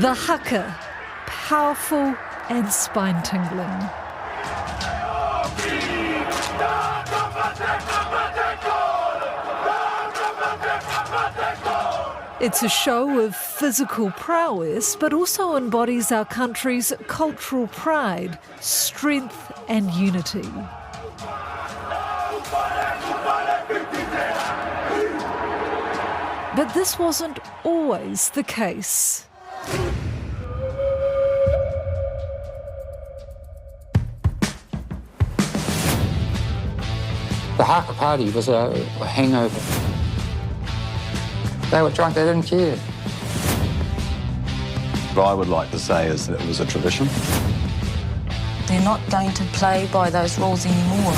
The haka, powerful and spine-tingling. It's a show of physical prowess, but also embodies our country's cultural pride, strength and unity. But this wasn't always the case. The Haka Party was a hangover. They were drunk, they didn't care. What I would like to say is that it was a tradition. They're not going to play by those rules anymore.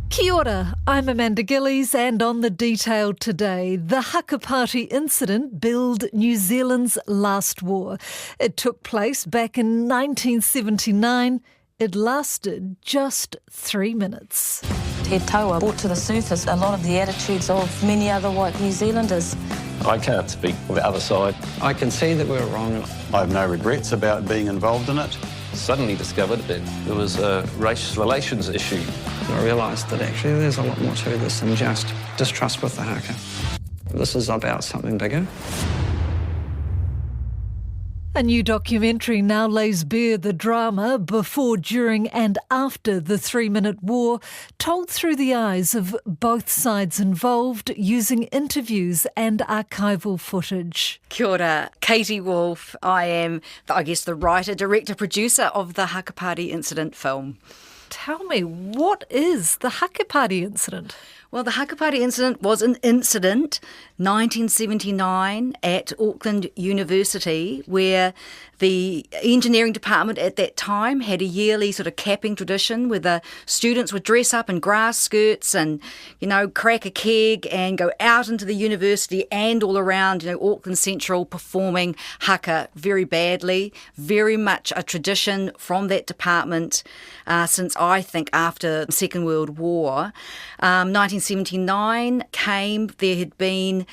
Kia ora, I'm Amanda Gillies, and on The Detail today, the Haka Party Incident billed New Zealand's last war. It took place back in 1979. It lasted just 3 minutes. He Taua brought to the surface a lot of the attitudes of many other white New Zealanders. I can't speak for the other side. I can see that we were wrong. I have no regrets about being involved in it. Suddenly discovered that there was a race relations issue. I realised that actually there's a lot more to this than just distrust with the haka. This is about something bigger. A new documentary now lays bare the drama before, during and after the 3-minute war, told through the eyes of both sides involved, using interviews and archival footage. Kia ora, Katie Wolfe. I am, the writer, director, producer of the Haka Party Incident film. Tell me, what is the Haka Party Incident? Well, the Haka Party Incident was an incident, 1979, at Auckland University, where the engineering department at that time had a yearly sort of capping tradition where the students would dress up in grass skirts and, crack a keg and go out into the university and all around, Auckland Central, performing haka very badly. Very much a tradition from that department since, I think, after the Second World War. 1979 came, there had been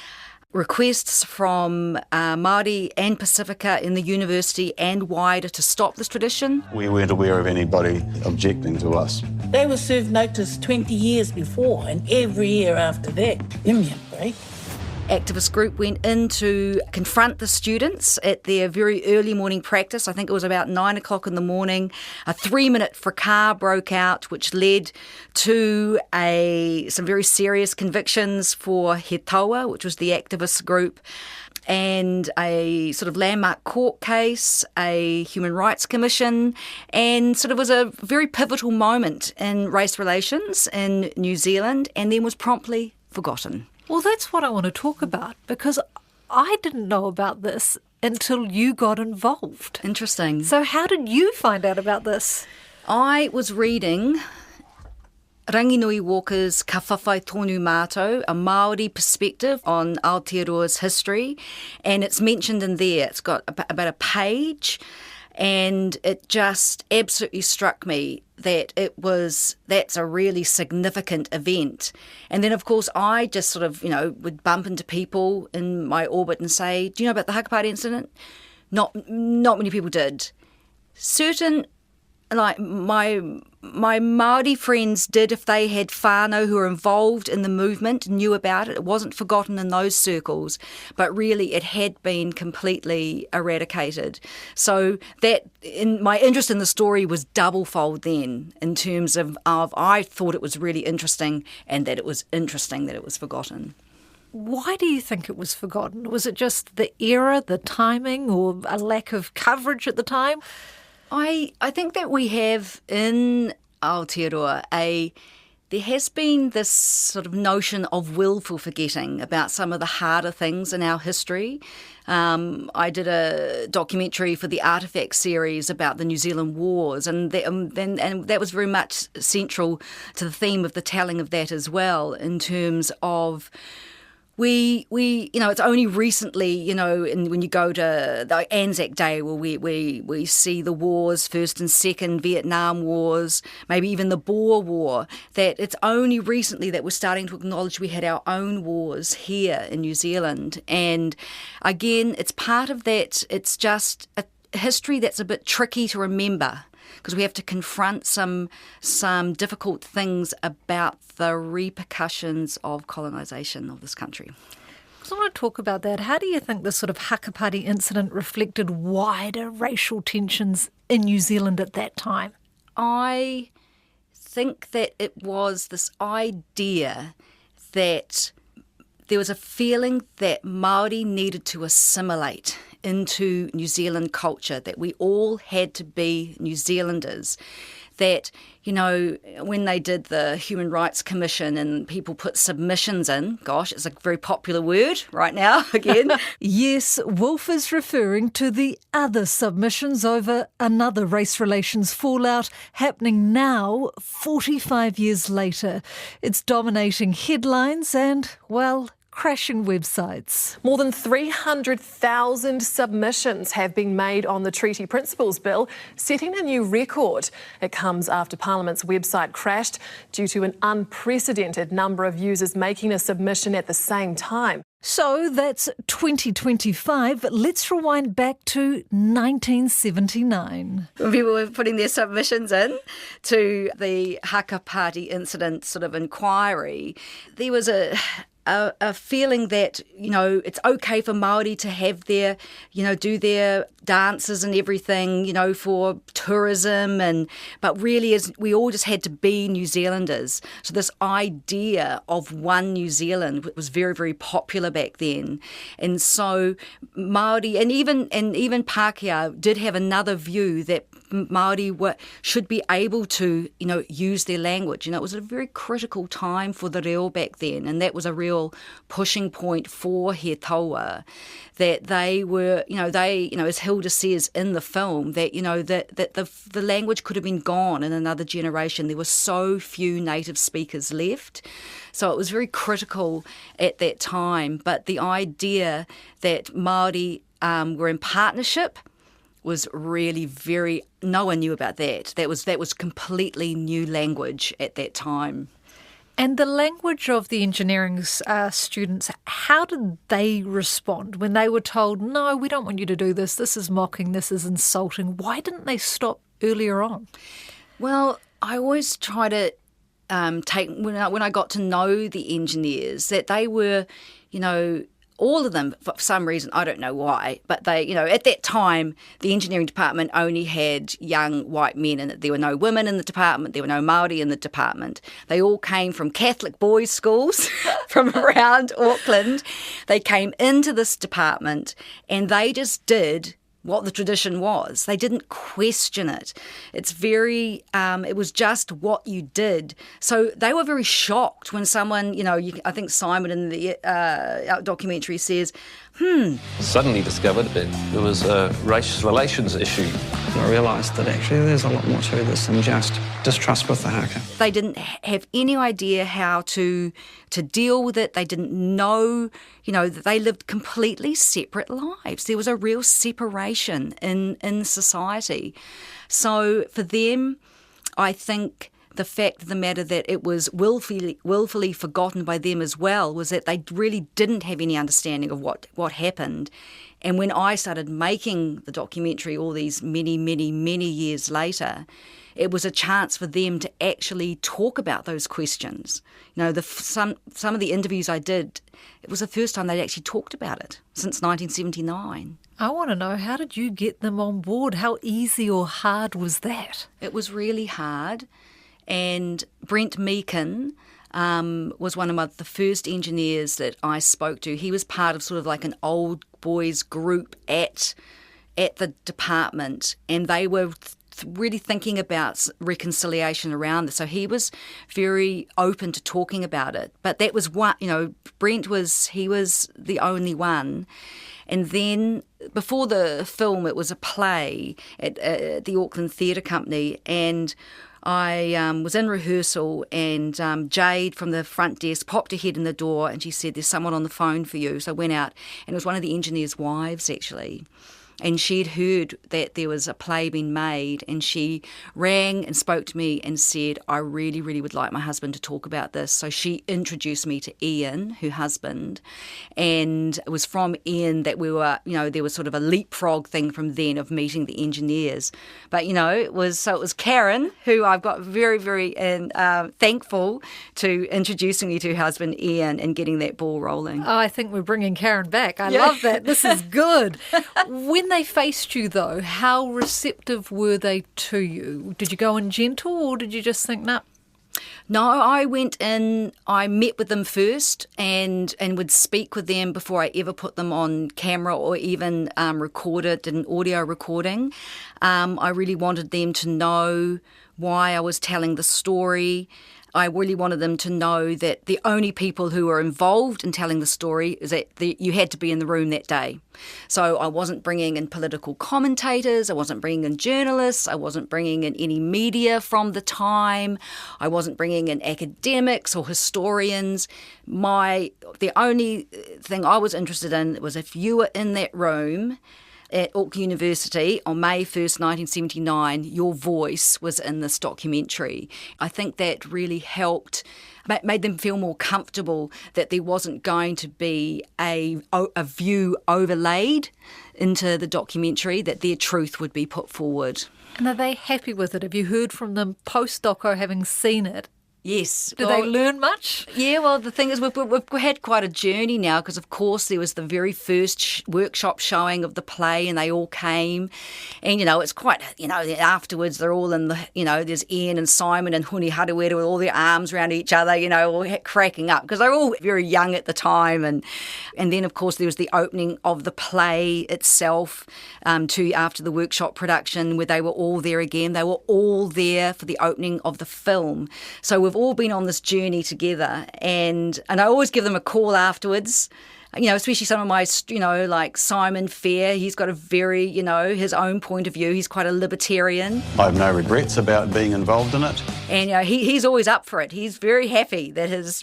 requests from Māori and Pacifica in the university and wider to stop this tradition. We weren't aware of anybody objecting to us. They were served notice 20 years before, and every year after that. Give me a break. Activist group went in to confront the students at their very early morning practice. I think it was about 9 o'clock in the morning. A 3-minute fracas broke out, which led to some very serious convictions for He Taua, which was the activist group, and a sort of landmark court case, a Human Rights Commission, and sort of was a very pivotal moment in race relations in New Zealand, and then was promptly forgotten. Well, that's what I want to talk about, because I didn't know about this until you got involved. Interesting. So how did you find out about this? I was reading Ranginui Walker's Ka Whawhai Tonu Mātou, a Māori perspective on Aotearoa's history, and it's mentioned in there. It's got about a page, and it just absolutely struck me that that's a really significant event. And then, of course, I just sort of, would bump into people in my orbit and say, do you know about the Haka Party incident? Not many people did. Certain, like my Māori friends did, if they had whānau who were involved in the movement, knew about it. It wasn't forgotten in those circles, but really it had been completely eradicated. So my interest in the story was doublefold then, in terms of I thought it was really interesting, and that it was interesting that it was forgotten. Why do you think it was forgotten? Was it just the era, the timing, or a lack of coverage at the time? I think that we have in Aotearoa there has been this sort of notion of willful forgetting about some of the harder things in our history. I did a documentary for the Artefact series about the New Zealand Wars, and that was very much central to the theme of the telling of that as well, in terms of it's only recently, and when you go to the Anzac Day, where we see the wars, First and Second Vietnam Wars, maybe even the Boer War, that it's only recently that we're starting to acknowledge we had our own wars here in New Zealand. And again, it's part of that. It's just a history that's a bit tricky to remember, because we have to confront some difficult things about the repercussions of colonisation of this country. So I want to talk about that. How do you think this sort of Haka Party incident reflected wider racial tensions in New Zealand at that time? I think that it was this idea that there was a feeling that Māori needed to assimilate into New Zealand culture, that we all had to be New Zealanders, that, when they did the Human Rights Commission and people put submissions in, gosh, it's a very popular word right now again. Yes, Wolf is referring to the other submissions over another race relations fallout happening now, 45 years later. It's dominating headlines and, well, crashing websites. More than 300,000 submissions have been made on the Treaty Principles Bill, setting a new record. It comes after Parliament's website crashed due to an unprecedented number of users making a submission at the same time. So that's 2025. Let's rewind back to 1979. When people were putting their submissions in to the Haka Party Incident sort of inquiry, there was a feeling that, it's okay for Māori to have their, do their dances and everything, for tourism, but really we all just had to be New Zealanders. So this idea of one New Zealand was very, very popular back then. And so Māori and even Pākehā did have another view that Māori should be able to, use their language. It was a very critical time for the reo back then, and that was a real pushing point for He Taua, that they were, as Hilda says in the film, that, that the language could have been gone in another generation. There were so few native speakers left. So it was very critical at that time. But the idea that Māori were in partnership was really no one knew about that. That was completely new language at that time. And the language of the engineering students, how did they respond when they were told, no, we don't want you to do this is mocking, this is insulting? Why didn't they stop earlier on? Well, I always try to take, when I got to know the engineers, that they were, all of them, for some reason, I don't know why, but they, at that time, the engineering department only had young white men in it. There were no women in the department. There were no Māori in the department. They all came from Catholic boys' schools from around Auckland. They came into this department and they just did what the tradition was. They didn't question it. It's very, it was just what you did. So they were very shocked when someone, I think Simon in the documentary says, Suddenly discovered that there was a race relations issue. I realised that actually there's a lot more to this than just distrust with the haka. They didn't have any idea how to deal with it. They didn't know, that they lived completely separate lives. There was a real separation in society. So for them, I think the fact of the matter that it was willfully forgotten by them as well was that they really didn't have any understanding of what happened. And when I started making the documentary all these many, many, many years later, it was a chance for them to actually talk about those questions. Some of the interviews I did, it was the first time they'd actually talked about it since 1979. I want to know, how did you get them on board? How easy or hard was that? It was really hard. And Brent Meakin was one of the first engineers that I spoke to. He was part of sort of like an old boys group at the department, and they were really thinking about reconciliation around this. So he was very open to talking about it. But that was what, Brent was the only one. And then before the film, it was a play at the Auckland Theatre Company, and I was in rehearsal and Jade from the front desk popped her head in the door and she said, "There's someone on the phone for you." So I went out and it was one of the engineer's wives actually. And she'd heard that there was a play being made and she rang and spoke to me and said, "I really, really would like my husband to talk about this." So she introduced me to Ian, her husband, and it was from Ian that we were, there was sort of a leapfrog thing from then of meeting the engineers. But, it was Karen, who I've got very, very thankful to introducing me to her husband Ian and getting that ball rolling. Oh, I think we're bringing Karen back. I love that. This is good. When they faced you, though, how receptive were they to you? Did you go in gentle or did you just think, nah? No, I went in, I met with them first and would speak with them before I ever put them on camera or even did an audio recording. I really wanted them to know why I was telling the story. I really wanted them to know that the only people who were involved in telling the story is that you had to be in the room that day. So I wasn't bringing in political commentators, I wasn't bringing in journalists, I wasn't bringing in any media from the time, I wasn't bringing in academics or historians. The only thing I was interested in was if you were in that room at Auckland University on May 1st, 1979, your voice was in this documentary. I think that really helped, made them feel more comfortable that there wasn't going to be a view overlaid into the documentary, that their truth would be put forward. And are they happy with it? Have you heard from them post-doco having seen it? Yes. Do they learn much? Yeah, well, the thing is we've had quite a journey now because, of course, there was the very first workshop showing of the play and they all came. And, it's quite, afterwards they're all in the, there's Ian and Simon and Huni Harawera with all their arms around each other, all cracking up because they're all very young at the time. And then, of course, there was the opening of the play itself after the workshop production where they were all there again. They were all there for the opening of the film. So we've all been on this journey together and I always give them a call afterwards, especially some of my, like Simon Fair, he's got a very, his own point of view. He's quite a libertarian. I have no regrets about being involved in it. And he's always up for it. He's very happy that his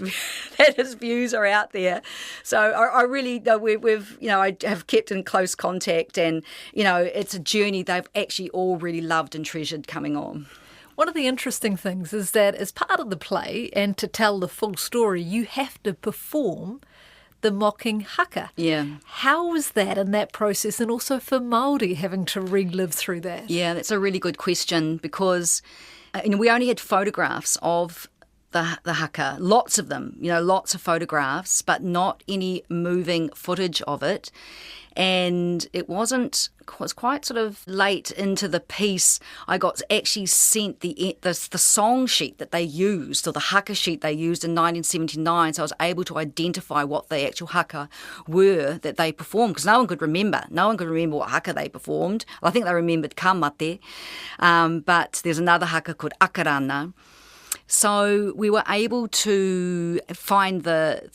that his views are out there. So I really, I have kept in close contact and, it's a journey they've actually all really loved and treasured coming on. One of the interesting things is that as part of the play and to tell the full story, you have to perform the mocking haka. Yeah. How was that in that process and also for Māori having to relive through that? Yeah, that's a really good question because we only had photographs of the haka, lots of them, lots of photographs, but not any moving footage of it. And it was quite sort of late into the piece. I got actually sent the song sheet that they used, or the haka sheet they used in 1979. So I was able to identify what the actual haka were that they performed, because no one could remember. No one could remember what haka they performed. I think they remembered kamate, but there's another haka called akarana. So we were able to find the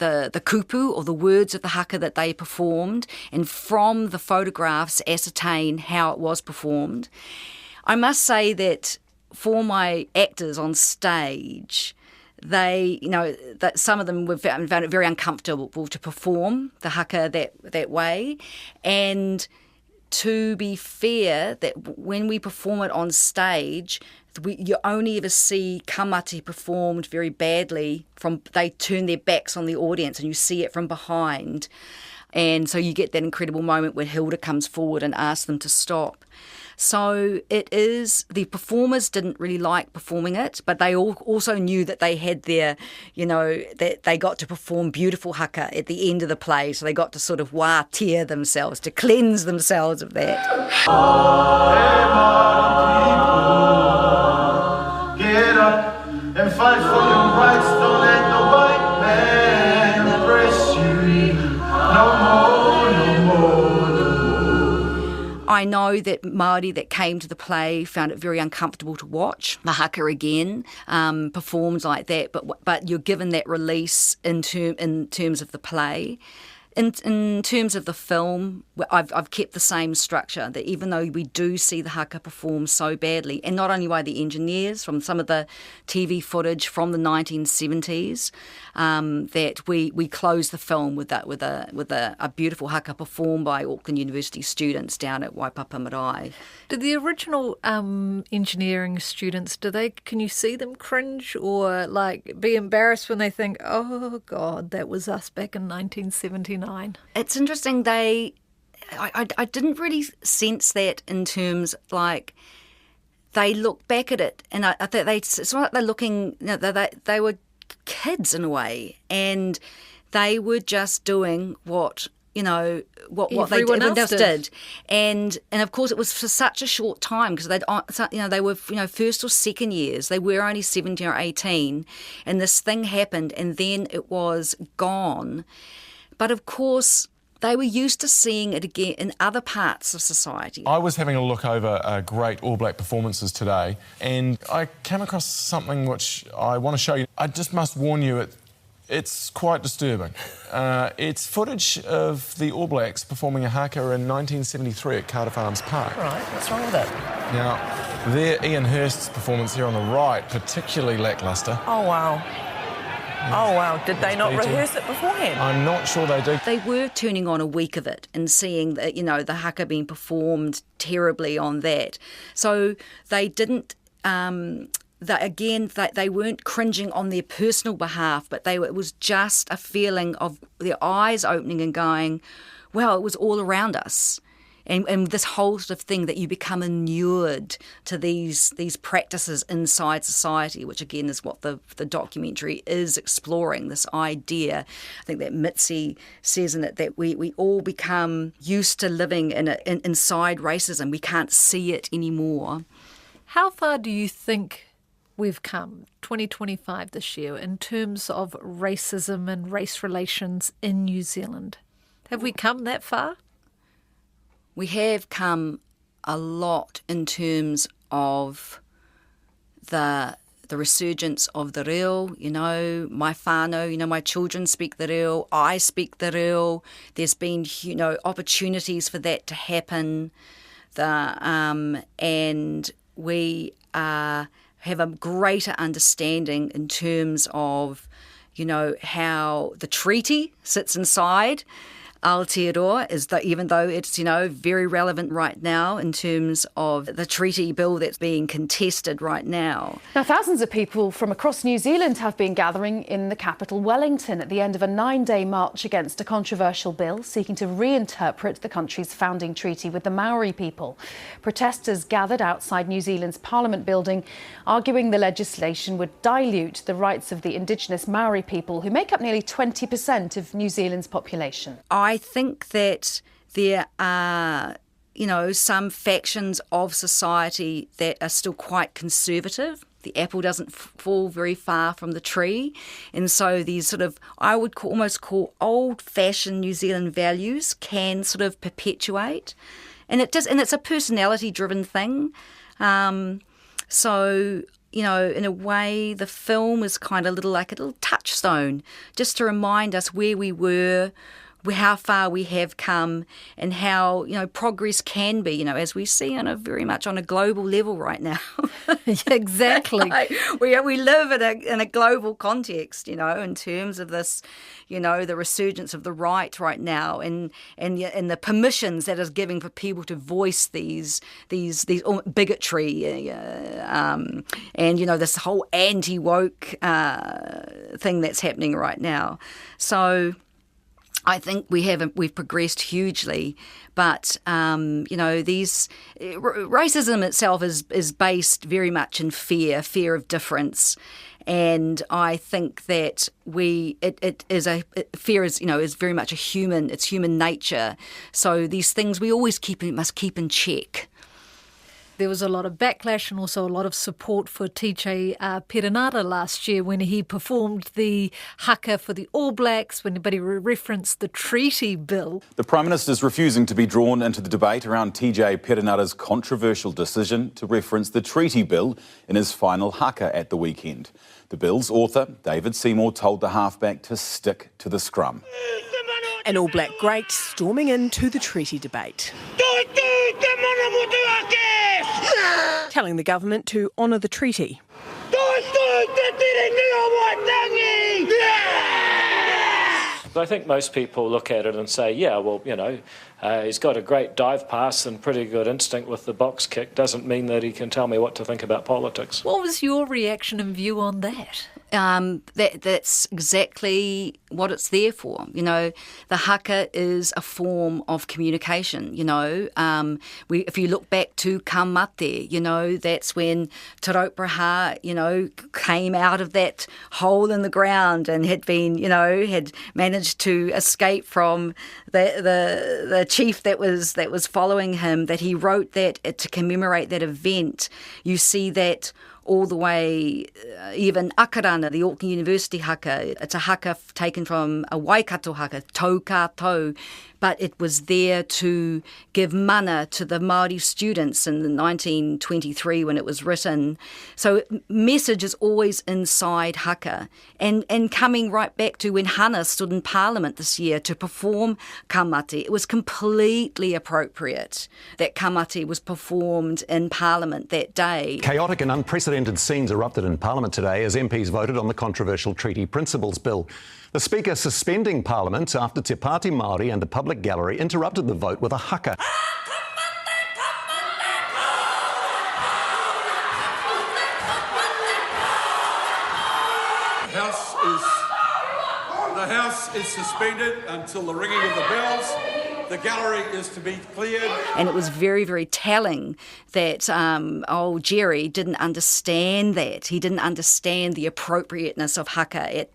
kupu or the words of the haka that they performed and from the photographs ascertain how it was performed. I must say that for my actors on stage, they, that some of them found it very uncomfortable to perform the haka that way. And to be fair, that when we perform it on stage, you only ever see kamate performed very badly they turn their backs on the audience and you see it from behind. And so you get that incredible moment where Hilda comes forward and asks them to stop. So the performers didn't really like performing it, but they also knew that they had their, that they got to perform beautiful haka at the end of the play. So they got to sort of tear themselves, to cleanse themselves of that. Get up and fight for your rights. Don't let the white man oppress you. No more. I know that Māori that came to the play found it very uncomfortable to watch the haka again performed like that, but you're given that release in terms of the play. In terms of the film, I've kept the same structure, that even though we do see the haka performed so badly, and not only by the engineers, from some of the TV footage from the 1970s, that we close the film with a beautiful haka performed by Auckland University students down at Waipapa Marae. Did the original engineering students, can you see them cringe or like be embarrassed when they think, oh God, that was us back in 1979? It's interesting. I didn't really sense that in terms like they look back at it, and I think it's not like they're looking. They were kids in a way, and they were just doing what everyone else did, and of course it was for such a short time because they were first or second years. They were only 17 or 18, and this thing happened, and then it was gone. But of course, they were used to seeing it again in other parts of society. I was having a look over great All Black performances today, and I came across something which I want to show you. I just must warn you, it's quite disturbing. It's footage of the All Blacks performing a haka in 1973 at Carter Farms Park. Right, what's wrong with it? Now, there, Ian Hurst's performance here on the right, particularly lacklustre. Oh, wow. Oh, wow. Did they not rehearse it beforehand? I'm not sure they did. They were turning on a week of it and seeing that, the haka being performed terribly on that. So they didn't... They weren't cringing on their personal behalf, but it was just a feeling of their eyes opening and going, well, it was all around us. And this whole sort of thing that you become inured to these practices inside society, which again is what the documentary is exploring, this idea. I think that Mitzi says in it that we all become used to living inside racism. We can't see it anymore. How far do you think we've come, 2025 this year, in terms of racism and race relations in New Zealand? Have we come that far? We have come a lot in terms of the resurgence of the reo, my whānau, my children speak the reo, I speak the reo. There's been, opportunities for that to happen. And we have a greater understanding in terms of, how the treaty sits inside Aotearoa, even though it's, very relevant right now in terms of the treaty bill that's being contested right now. Now, thousands of people from across New Zealand have been gathering in the capital, Wellington, at the end of a 9-day march against a controversial bill seeking to reinterpret the country's founding treaty with the Maori people. Protesters gathered outside New Zealand's Parliament building, arguing the legislation would dilute the rights of the Indigenous Maori people, who make up nearly 20% of New Zealand's population. I think that there are, some factions of society that are still quite conservative. The apple doesn't fall very far from the tree. And so these sort of, I would almost call old-fashioned New Zealand values can sort of perpetuate. And it's a personality-driven thing. So, in a way, the film is kind of like a little touchstone, just to remind us where we were, how far we have come, and how progress can be, as we see very much on a global level right now. Exactly. we live in a global context, in terms of this, the resurgence of the right now, and the permissions that is giving for people to voice these bigotry, and this whole anti-woke thing that's happening right now. So I think we've progressed hugely, but racism itself is based very much in fear of difference, and I think that fear is very much it's human nature. So these things we always must keep in check. There was a lot of backlash and also a lot of support for TJ Perenara last year when he performed the haka for the All Blacks, when he referenced the treaty bill. The Prime Minister's refusing to be drawn into the debate around TJ Perenara's controversial decision to reference the treaty bill in his final haka at the weekend. The bill's author, David Seymour, told the halfback to stick to the scrum. An All Black great storming into the treaty debate, telling the government to honour the treaty. I think most people look at it and say, yeah, well, he's got a great dive pass and pretty good instinct with the box kick. Doesn't mean that he can tell me what to think about politics. What was your reaction and view on that? That's exactly what it's there for. The haka is a form of communication. If you look back to ka mate, that's when Te Raupraha, came out of that hole in the ground and had been, had managed to escape from the chief that was following him. That he wrote that to commemorate that event. You see that all the way, even Akarana, the Auckland University haka. It's a haka taken from a Waikato haka, tau kātou, but it was there to give mana to the Māori students in 1923 when it was written. So message is always inside haka. And coming right back to when Hana stood in Parliament this year to perform ka mate, it was completely appropriate that ka mate was performed in Parliament that day. Chaotic and unprecedented scenes erupted in Parliament today as MPs voted on the controversial Treaty Principles Bill. The Speaker suspending Parliament after Te Pāti Māori and the public gallery interrupted the vote with a haka. The House is suspended until the ringing of the bells. The gallery is to be cleared. And it was very, very telling that old Jerry didn't understand that. He didn't understand the appropriateness of haka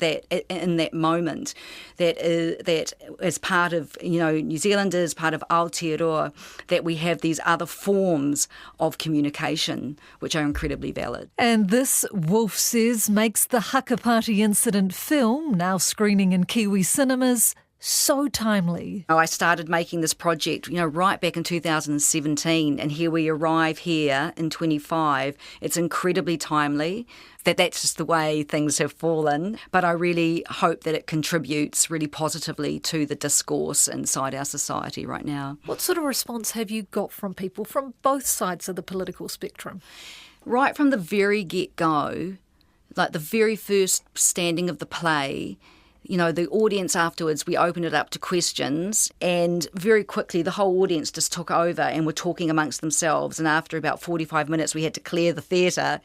in that moment. That as part of New Zealanders, part of Aotearoa, that we have these other forms of communication which are incredibly valid. And this, Wolf says, makes the Haka Party Incident film, now screening in Kiwi cinemas, so timely. I started making this project, right back in 2017, and here we arrive here in 25. It's incredibly timely. That's just the way things have fallen. But I really hope that it contributes really positively to the discourse inside our society right now. What sort of response have you got from people from both sides of the political spectrum? Right from the very get-go, like the very first standing of the play, the audience afterwards, we opened it up to questions, and very quickly the whole audience just took over and were talking amongst themselves. And after about 45 minutes, we had to clear the theatre.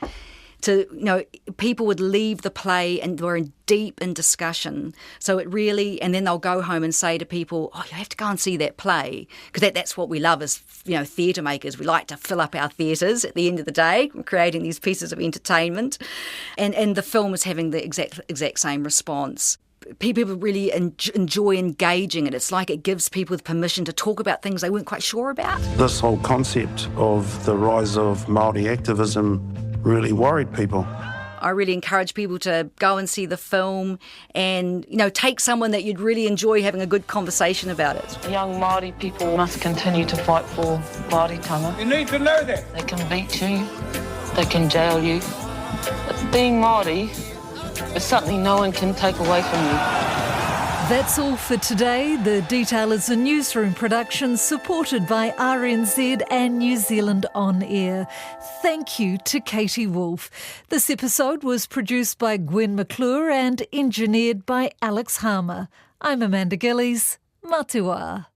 People would leave the play and were deep in discussion. So it really, and then they'll go home and say to people, "Oh, you have to go and see that play," because that's what we love as theatre makers. We like to fill up our theatres at the end of the day, creating these pieces of entertainment, and the film is having the exact same response. People really enjoy engaging it. It's like it gives people permission to talk about things they weren't quite sure about. This whole concept of the rise of Māori activism really worried people. I really encourage people to go and see the film and, take someone that you'd really enjoy having a good conversation about it. Young Māori people must continue to fight for Māoritanga. You need to know that. They can beat you, they can jail you, but being Māori is something no one can take away from you. That's all for today. The Detail is a newsroom production supported by RNZ and New Zealand On Air. Thank you to Katie Wolf. This episode was produced by Gwen McClure and engineered by Alex Harmer. I'm Amanda Gillies. Matua.